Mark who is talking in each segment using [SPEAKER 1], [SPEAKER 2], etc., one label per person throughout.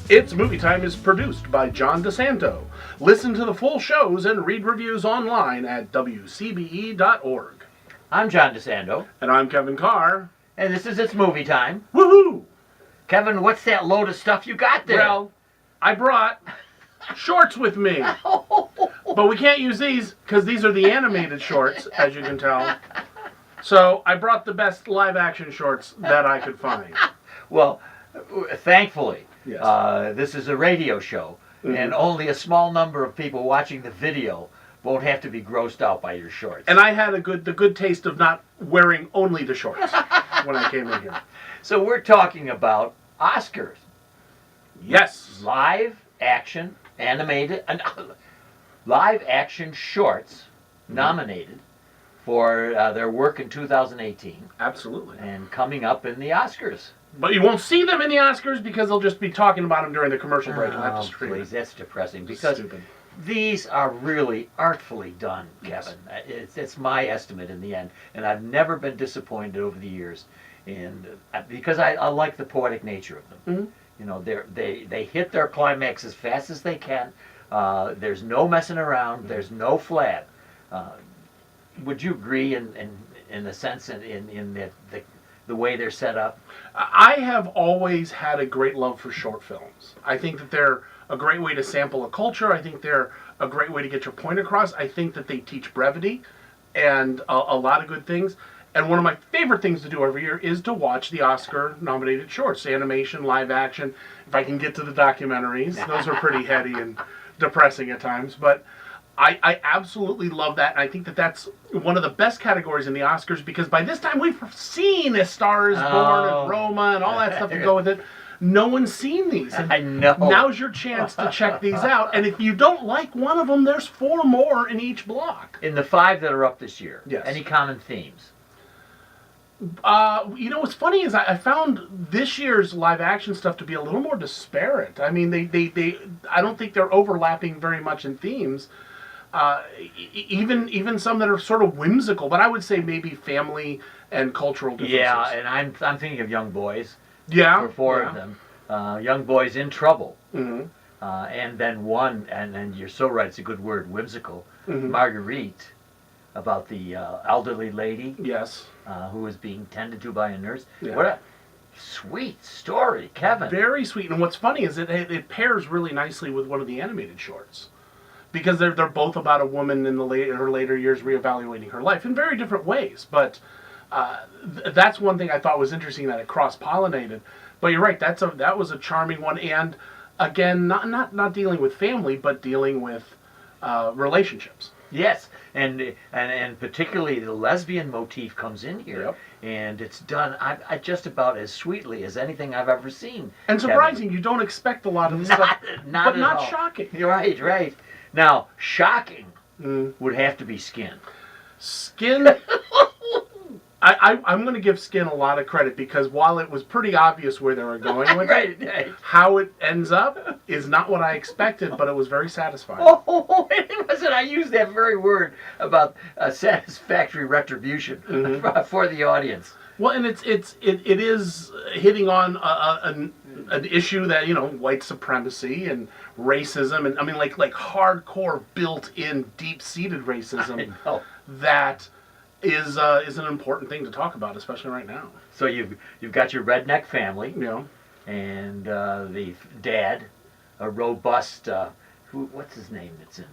[SPEAKER 1] It's Movie Time is produced by John DeSando. Listen to the full shows and read reviews online at WCBE.org.
[SPEAKER 2] I'm John DeSando.
[SPEAKER 1] And I'm Kevin Carr.
[SPEAKER 2] And this is It's Movie Time.
[SPEAKER 1] Woohoo!
[SPEAKER 2] Kevin, what's that load of stuff you got there?
[SPEAKER 1] Well, I brought shorts with me. But we can't use these because these are the animated shorts, as you can tell. So I brought the best live-action shorts that I could find.
[SPEAKER 2] Well, thankfully,
[SPEAKER 1] Yes.
[SPEAKER 2] this is a radio show, and only a small number of people watching the video won't have to be grossed out by your shorts.
[SPEAKER 1] And I had the good taste of not wearing only the shorts when I came in here.
[SPEAKER 2] So we're talking about Oscars.
[SPEAKER 1] Yes.
[SPEAKER 2] Live action animated, live action shorts nominated for their work in 2018
[SPEAKER 1] Absolutely.
[SPEAKER 2] and coming up in the Oscars.
[SPEAKER 1] But you won't see them in the Oscars because they'll just be talking about them during the commercial break. You'll have to
[SPEAKER 2] Oh,
[SPEAKER 1] stream
[SPEAKER 2] please,
[SPEAKER 1] it.
[SPEAKER 2] that's depressing because
[SPEAKER 1] Stupid.
[SPEAKER 2] these are really artfully done, Kevin. It's my estimate in the end, and I've never been disappointed over the years, and because I like the poetic nature of them.
[SPEAKER 1] Mm-hmm.
[SPEAKER 2] You know, they hit their climax as fast as they can. There's no messing around. There's no flab. Would you agree in the sense in the way they're set up?
[SPEAKER 1] I have always had a great love for short films. I think that they're a great way to sample a culture. I think they're a great way to get your point across. I think that they teach brevity and a lot of good things. And one of my favorite things to do every year is to watch the Oscar-nominated shorts, animation, live action. If I can get to the documentaries, those are pretty heady and depressing at times. But I absolutely love that. And I think that that's one of the best categories in the Oscars because by this time we've seen A Star is Born and Roma and all that stuff to go with it. No one's seen these. And
[SPEAKER 2] I know.
[SPEAKER 1] now's your chance to check these out. And if you don't like one of them, there's 4 more in each block.
[SPEAKER 2] In the 5 that are up this year,
[SPEAKER 1] Yes.
[SPEAKER 2] any common themes?
[SPEAKER 1] You know, what's funny is I found this year's live action stuff to be a little more disparate. I mean, they I don't think they're overlapping very much in themes. Even some that are sort of whimsical, but I would say maybe family and cultural differences.
[SPEAKER 2] Yeah, and I'm thinking of Young Boys.
[SPEAKER 1] Yeah,
[SPEAKER 2] For 4 of them, Young Boys in Trouble,
[SPEAKER 1] Mm-hmm.
[SPEAKER 2] And then one, and you're so right, it's a good word, whimsical,
[SPEAKER 1] Mm-hmm.
[SPEAKER 2] Marguerite, about the elderly lady
[SPEAKER 1] Yes.
[SPEAKER 2] who was being tended to by a nurse.
[SPEAKER 1] Yeah.
[SPEAKER 2] What a sweet story, Kevin.
[SPEAKER 1] Very sweet. And what's funny is it pairs really nicely with one of the animated shorts. Because they're both about a woman in her later years reevaluating her life in very different ways. But that's one thing I thought was interesting, that it cross-pollinated. But you're right, that was a charming one. And again, not dealing with family, but dealing with relationships.
[SPEAKER 2] Yes, and particularly the lesbian motif comes in here,
[SPEAKER 1] Yep.
[SPEAKER 2] and it's done I just about as sweetly as anything I've ever seen.
[SPEAKER 1] And
[SPEAKER 2] Kevin.
[SPEAKER 1] surprising, you don't expect a lot of this
[SPEAKER 2] Not,
[SPEAKER 1] stuff,
[SPEAKER 2] not
[SPEAKER 1] but
[SPEAKER 2] at
[SPEAKER 1] not
[SPEAKER 2] all.
[SPEAKER 1] shocking.
[SPEAKER 2] You're right, right. Now, shocking
[SPEAKER 1] Mm.
[SPEAKER 2] would have to be Skin.
[SPEAKER 1] Skin, I'm going to give Skin a lot of credit because while it was pretty obvious where they were going with it,
[SPEAKER 2] Right.
[SPEAKER 1] how it ends up is not what I expected, but it was very satisfying.
[SPEAKER 2] Oh, it wasn't. I used that very word about satisfactory retribution for the audience.
[SPEAKER 1] Well, and it is hitting on an issue that, you know, white supremacy and racism, and I mean like hardcore built-in deep-seated racism
[SPEAKER 2] I know.
[SPEAKER 1] that is an important thing to talk about, especially right now.
[SPEAKER 2] So you've got your redneck family,
[SPEAKER 1] You know,
[SPEAKER 2] and the dad, a robust what's his name that's in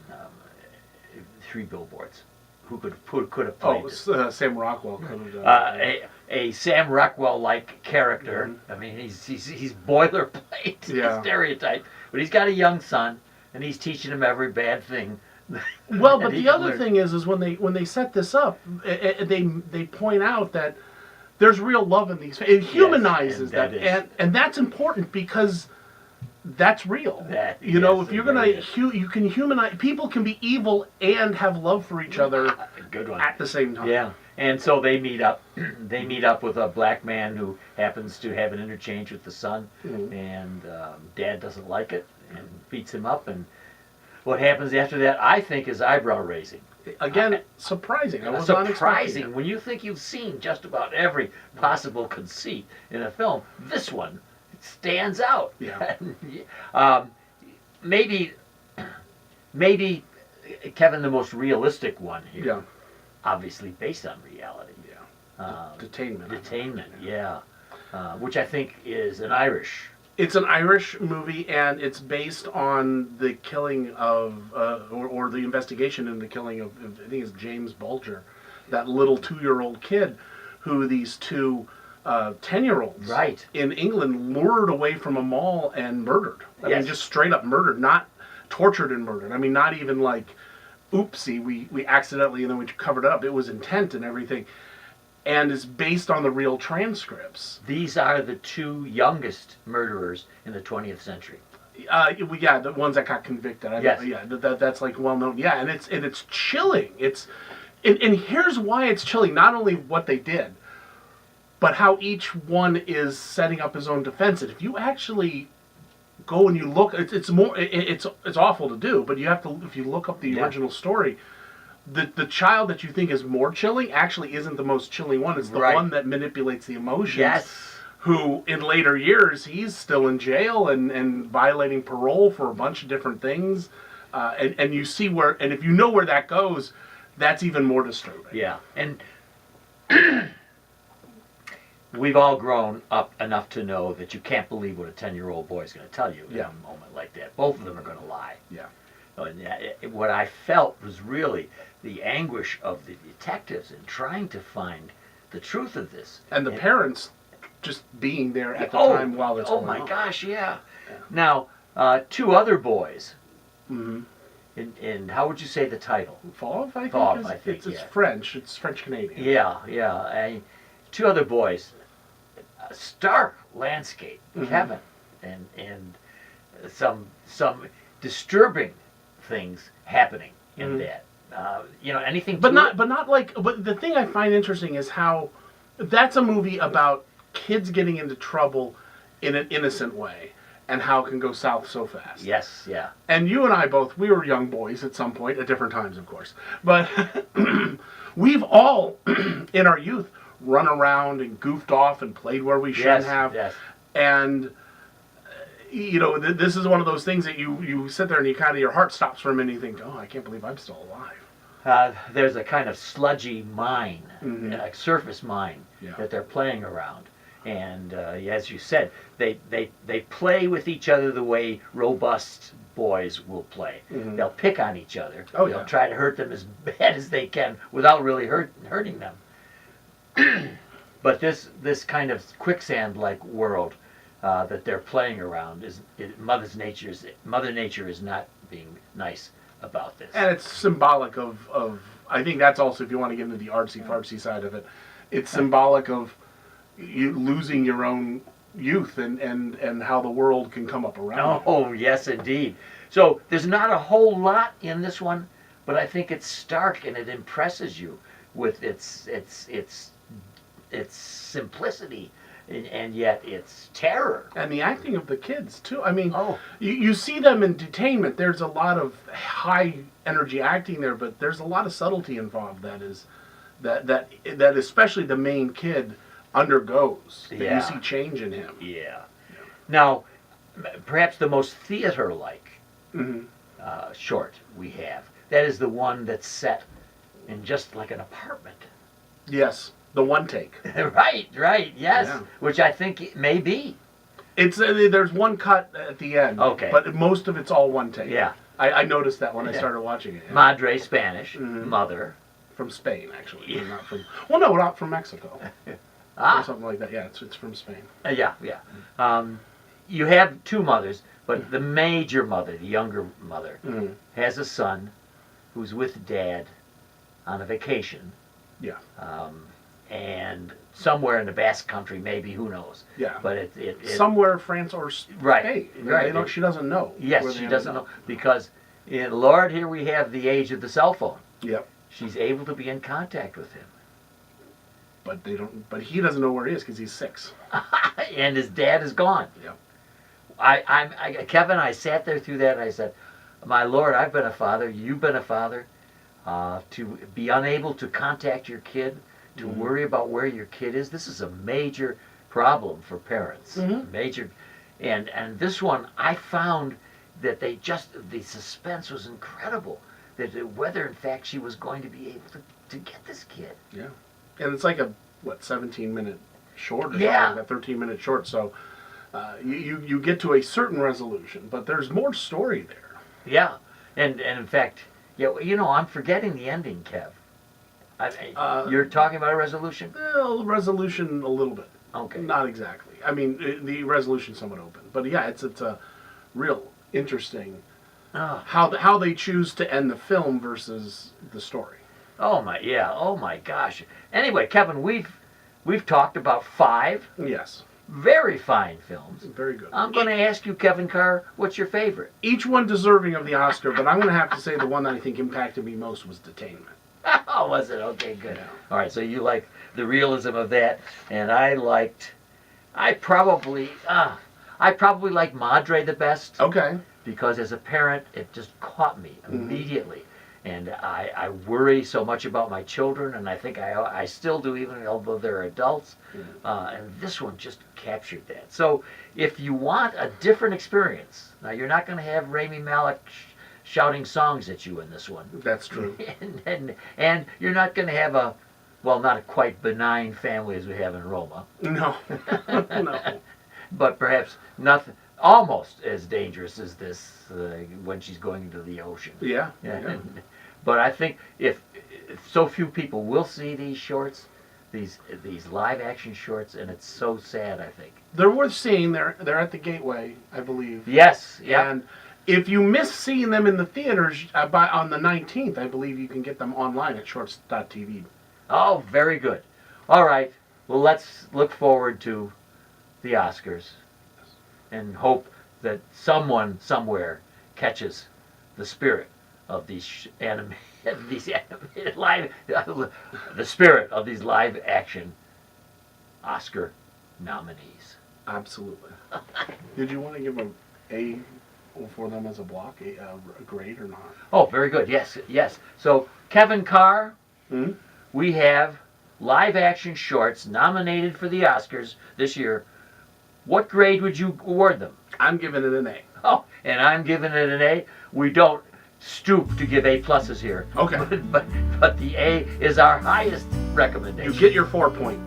[SPEAKER 2] 3 Billboards, who could have played this?
[SPEAKER 1] Sam Rockwell could have done
[SPEAKER 2] A Sam Rockwell-like character. I mean, he's boilerplate,
[SPEAKER 1] Yeah.
[SPEAKER 2] stereotype, but he's got a young son, and he's teaching him every bad thing.
[SPEAKER 1] Well, but
[SPEAKER 2] And he
[SPEAKER 1] the
[SPEAKER 2] can
[SPEAKER 1] other
[SPEAKER 2] learn.
[SPEAKER 1] thing is when they set this up, they point out that there's real love in these. It humanizes
[SPEAKER 2] and that
[SPEAKER 1] them,
[SPEAKER 2] is.
[SPEAKER 1] and that's important because that's real.
[SPEAKER 2] That
[SPEAKER 1] You know,
[SPEAKER 2] is,
[SPEAKER 1] if you're
[SPEAKER 2] it
[SPEAKER 1] gonna
[SPEAKER 2] really is.
[SPEAKER 1] you can humanize. People can be evil and have love for each other
[SPEAKER 2] Good one.
[SPEAKER 1] at the same time.
[SPEAKER 2] Yeah, and so they meet up. They meet up with a black man who happens to have an interchange with the son, and dad doesn't like it and beats him up. And what happens after that, I think, is eyebrow raising.
[SPEAKER 1] Again, surprising. I was not expecting
[SPEAKER 2] Surprising.
[SPEAKER 1] it.
[SPEAKER 2] When you think you've seen just about every possible conceit in a film, this one, stands out.
[SPEAKER 1] Yeah.
[SPEAKER 2] um, maybe Kevin, the most realistic one here,
[SPEAKER 1] Yeah.
[SPEAKER 2] obviously based on reality.
[SPEAKER 1] Yeah.
[SPEAKER 2] Um,
[SPEAKER 1] Detainment.
[SPEAKER 2] Detainment, yeah. Which I think is an Irish.
[SPEAKER 1] It's an Irish movie, and it's based on the killing of, or the investigation in the killing of, I think it's James Bulger, that little 2-year-old kid who these two 10-year-olds
[SPEAKER 2] Right.
[SPEAKER 1] in England lured away from a mall and murdered. I
[SPEAKER 2] Yes.
[SPEAKER 1] mean, just straight up murdered, not tortured and murdered. I mean, not even like, oopsie, we accidentally and then we covered it up. It was intent and everything. And is based on the real transcripts.
[SPEAKER 2] These are the two youngest murderers in the 20th century.
[SPEAKER 1] Yeah, the ones that got convicted.
[SPEAKER 2] Yes.
[SPEAKER 1] Yeah, that's like well known. Yeah, and it's chilling. And here's why it's chilling. Not only what they did, but how each one is setting up his own defense. And if you actually go and you look, it's awful to do, but you have to, if you look up the original story. The child that you think is more chilling actually isn't the most chilling one. It's the one that manipulates the emotions.
[SPEAKER 2] Yes.
[SPEAKER 1] Who, in later years, he's still in jail and violating parole for a bunch of different things. And you see where, and if you know where that goes, that's even more disturbing.
[SPEAKER 2] Yeah. And we've all grown up enough to know that you can't believe what a 10-year-old boy is going to tell you in a moment like that. Both of them are going to lie.
[SPEAKER 1] Yeah.
[SPEAKER 2] And what I felt was really the anguish of the detectives in trying to find the truth of this.
[SPEAKER 1] And the parents just being there at the time while it's going on.
[SPEAKER 2] Oh my gosh, yeah. Now, two other boys.
[SPEAKER 1] Mm-hmm.
[SPEAKER 2] And how would you say the title?
[SPEAKER 1] Fauve, I think.
[SPEAKER 2] Fauve, I think,
[SPEAKER 1] it's French. It's French-Canadian.
[SPEAKER 2] Yeah. Two other boys. A stark landscape, Kevin, and some disturbing things happening in that. Anything.
[SPEAKER 1] But not like. But the thing I find interesting is how that's a movie about kids getting into trouble in an innocent way, and how it can go south so fast.
[SPEAKER 2] Yes, yeah.
[SPEAKER 1] And you and I both, we were young boys at some point, at different times, of course. But we've all, in our youth, run around and goofed off and played where we shouldn't have.
[SPEAKER 2] Yes.
[SPEAKER 1] And this is one of those things that you sit there and you kind of, your heart stops for a minute and you think, oh, I can't believe I'm still alive.
[SPEAKER 2] There's a kind of sludgy mine, a surface mine that they're playing around. And as you said, they play with each other the way robust boys will play. They'll pick on each other. They'll try to hurt them as bad as they can without really hurting them. But this kind of quicksand-like world that they're playing around Mother Nature is not being nice about this.
[SPEAKER 1] And it's symbolic of I think that's also, if you want to get into the artsy-fartsy side of it, it's symbolic of you losing your own youth and how the world can come up around you.
[SPEAKER 2] Oh, yes, indeed. So there's not a whole lot in this one, but I think it's stark and it impresses you with its simplicity and yet its terror. And
[SPEAKER 1] the acting of the kids too. I mean, you see them in Detainment. There's a lot of high energy acting there, but there's a lot of subtlety involved. That especially the main kid undergoes. That you see change in him.
[SPEAKER 2] Yeah. Now, perhaps the most theater-like short we have. That is the one that's set in just like an apartment.
[SPEAKER 1] Yes, the one take.
[SPEAKER 2] Right, yes. Yeah. Which I think it may be.
[SPEAKER 1] It's there's one cut at the end.
[SPEAKER 2] Okay.
[SPEAKER 1] But most of it's all one take.
[SPEAKER 2] Yeah.
[SPEAKER 1] I noticed that when I started watching it. Yeah.
[SPEAKER 2] Madre, Spanish. Mother.
[SPEAKER 1] From Spain, actually. Yeah. Not from Mexico. Or something like that. Yeah, it's from Spain.
[SPEAKER 2] Yeah. You have two mothers, but the major mother, the younger mother, has a son who's with dad on a vacation.
[SPEAKER 1] Yeah.
[SPEAKER 2] And somewhere in the Basque Country, maybe, who knows?
[SPEAKER 1] Yeah.
[SPEAKER 2] But it
[SPEAKER 1] somewhere France or Spain.
[SPEAKER 2] Right.
[SPEAKER 1] She doesn't know.
[SPEAKER 2] Yes, she doesn't know because, Lord, here we have the age of the cell phone.
[SPEAKER 1] Yep.
[SPEAKER 2] She's able to be in contact with him.
[SPEAKER 1] But they don't. But he doesn't know where he is because he's 6.
[SPEAKER 2] And his dad is gone.
[SPEAKER 1] Yeah.
[SPEAKER 2] Kevin, I sat there through that and I said, my Lord, I've been a father. You've been a father. To be unable to contact your kid, to worry about where your kid is, this is a major problem for parents. Major, And this one, I found that the suspense was incredible. Whether in fact she was going to be able to get this kid.
[SPEAKER 1] Yeah. And it's like a, 17-minute short or
[SPEAKER 2] Yeah.
[SPEAKER 1] something, a 13-minute short. So you get to a certain resolution, but there's more story there.
[SPEAKER 2] Yeah. And in fact, I'm forgetting the ending, Kev. You're talking about a resolution?
[SPEAKER 1] Well, resolution a little bit.
[SPEAKER 2] Okay.
[SPEAKER 1] Not exactly. I mean, the resolution's somewhat open. But yeah, it's a real interesting how they choose to end the film versus the story.
[SPEAKER 2] Oh my gosh. Anyway, Kevin, we've talked about 5
[SPEAKER 1] Yes.
[SPEAKER 2] very fine films.
[SPEAKER 1] Very good.
[SPEAKER 2] I'm going to ask you, Kevin Carr, what's your favorite?
[SPEAKER 1] Each one deserving of the Oscar, but I'm going to have to say the one that I think impacted me most was Detainment.
[SPEAKER 2] Oh, was it? Okay, good.
[SPEAKER 1] Yeah.
[SPEAKER 2] All right, so you like the realism of that, and I probably like Madre the best.
[SPEAKER 1] Okay.
[SPEAKER 2] Because as a parent, it just caught me immediately. And I worry so much about my children, and I think I still do, even although they're adults. And this one just captured that. So if you want a different experience, now you're not going to have Rami Malek shouting songs at you in this one.
[SPEAKER 1] That's true.
[SPEAKER 2] and you're not going to have not a quite benign family as we have in Roma.
[SPEAKER 1] No. No.
[SPEAKER 2] But perhaps nothing, almost as dangerous as this when she's going into the ocean.
[SPEAKER 1] Yeah.
[SPEAKER 2] But I think if so few people will see these shorts, these live action shorts, and it's so sad, I think.
[SPEAKER 1] They're worth seeing. They're at the Gateway, I believe.
[SPEAKER 2] Yes. Yeah.
[SPEAKER 1] And if you miss seeing them in the theaters on the 19th, I believe you can get them online at shorts.tv.
[SPEAKER 2] Oh, very good. All right. Well, let's look forward to the Oscars and hope that someone somewhere catches the spirit of these animated live, the spirit of these live action Oscar nominees.
[SPEAKER 1] Absolutely. Did you want to give a for them as a block, a grade or not?
[SPEAKER 2] Oh, very good. Yes. So, Kevin Carr, we have live action shorts nominated for the Oscars this year. What grade would you award them?
[SPEAKER 1] I'm giving it an A.
[SPEAKER 2] Oh, and I'm giving it an A. We don't stoop to give A pluses here.
[SPEAKER 1] Okay.
[SPEAKER 2] But the A is our highest recommendation.
[SPEAKER 1] You get your 4 point.